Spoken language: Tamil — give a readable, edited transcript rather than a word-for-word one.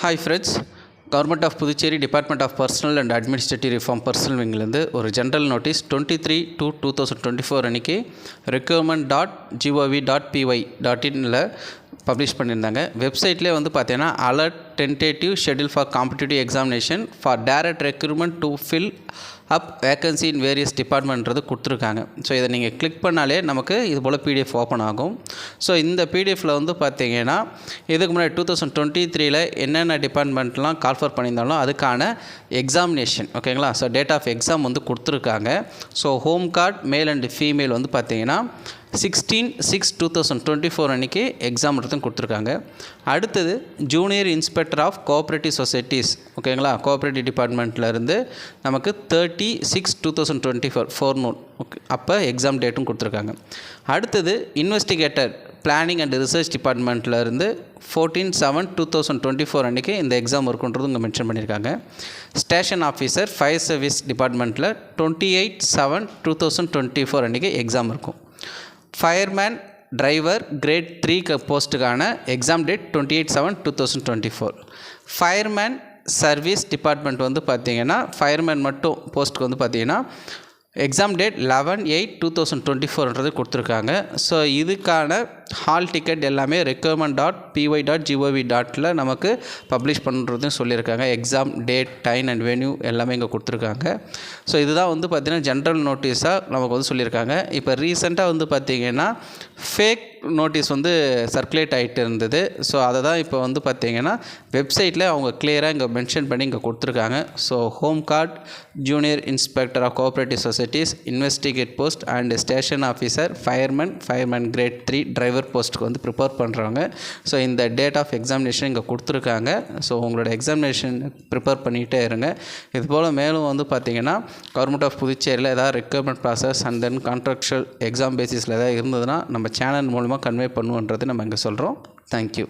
Hi friends, Government of Puducherry Department of Personal and Administrative Reform Personal Wing ஒரு ஜென்ரல் நோட்டீஸ் 23/2/2024 அன்றைக்கி requirement.gov.py.inல பப்ளிஷ் பண்ணியிருந்தாங்க. வெப்சைட்லேயே வந்து பார்த்தீங்கன்னா alert tentative schedule for competitive examination for direct recruitment to fill up vacancy in various டிபார்ட்மெண்ட்றது கொடுத்துருக்காங்க. ஸோ இதை நீங்கள் கிளிக் பண்ணாலே நமக்கு இது போல் பிடிஎஃப் ஓப்பன் ஆகும். ஸோ இந்த பிடிஎஃப்பில் வந்து பார்த்தீங்கன்னா இதுக்கு முன்னாடி 2023 என்னென்ன டிபார்ட்மெண்ட்லாம் கால்ஃபர் பண்ணியிருந்தாலும் அதுக்கான எக்ஸாமினேஷன் ஓகேங்களா. ஸோ டேட் ஆஃப் எக்ஸாம் வந்து கொடுத்துருக்காங்க. So home guard male and female வந்து பார்த்தீங்கன்னா 16/6/2024 அன்றைக்கி எக்ஸாம் எடுத்து கொடுத்துருக்காங்க. அடுத்தது junior inspector of cooperative societies ஓகேங்களா, கோஆப்ரேட்டிவ் டிபார்ட்மெண்ட்லேருந்து நமக்கு 30/6/2024 ஃபோர்நூன் ஓகே அப்போ எக்ஸாம் டேட்டும் கொடுத்துருக்காங்க. அடுத்தது இன்வெஸ்டிகேட்டர் பிளானிங் அண்ட் ரிசர்ச் டிபார்ட்மெண்ட்லேருந்து 14/7/2024 அன்றைக்கி இந்த எக்ஸாம் இருக்குன்றது இங்கே மென்ஷன் பண்ணியிருக்காங்க. ஸ்டேஷன் ஆஃபீஸர் ஃபயர் சர்வீஸ் டிபார்ட்மெண்ட்டில் 28/7/2024 அன்றைக்கி எக்ஸாம் இருக்கும். ஃபயர்மேன் டிரைவர் கிரேட் 3 போஸ்ட்டுக்கான exam date 28/7/2024. Fireman service department வந்து பார்த்திங்கன்னா ஃபயர்மேன் மட்டும் போஸ்ட்டுக்கு வந்து பார்த்திங்கன்னா எக்ஸாம் டேட் 11/8/2024 கொடுத்துருக்காங்க. ஸோ இதுக்கான ஹால் டிக்கெட் எல்லாமே requirement.py.gov.ல நமக்கு பப்ளிஷ் பண்ணுறதுன்னு சொல்லியிருக்காங்க. Exam date time and venue எல்லாமே இங்கே கொடுத்துருக்காங்க. ஸோ இதுதான் வந்து பார்த்திங்கன்னா ஜென்ரல் நோட்டீஸாக நமக்கு வந்து சொல்லியிருக்காங்க. இப்போ ரீசெண்டாக வந்து பார்த்திங்கன்னா ஃபேக் நோட்டீஸ் வந்து சர்க்குலேட் ஆகிட்டு இருந்தது. ஸோ அதை தான் இப்போ வந்து பார்த்திங்கன்னா வெப்சைட்டில் அவங்க கிளியராக இங்கே மென்ஷன் பண்ணி இங்கே கொடுத்துருக்காங்க. So home guard junior inspector of cooperative societies investigate post and station officer fireman grade 3 driver போஸ்ட்டுக்கு வந்து ப்ரிப்பேர் பண்ணுறாங்க. ஸோ இந்த டேட் ஆஃப் எக்ஸாமினேஷன் இங்கே கொடுத்துருக்காங்க. ஸோ உங்களோட எக்ஸாமினேஷன் ப்ரிப்பேர் பண்ணிகிட்டே இருங்க. இதுபோல் மேலும் வந்து பார்த்திங்கன்னா கவர்மெண்ட் ஆஃப் புதுச்சேரியில் ஏதாவது recruitment process and then contractual exam பேசிஸில் ஏதாவது இருந்ததுன்னா நம்ம சேனல் மூலமாக கன்வே பண்ணுவோன்றது நம்ம இங்கே சொல்கிறோம். தேங்க்யூ.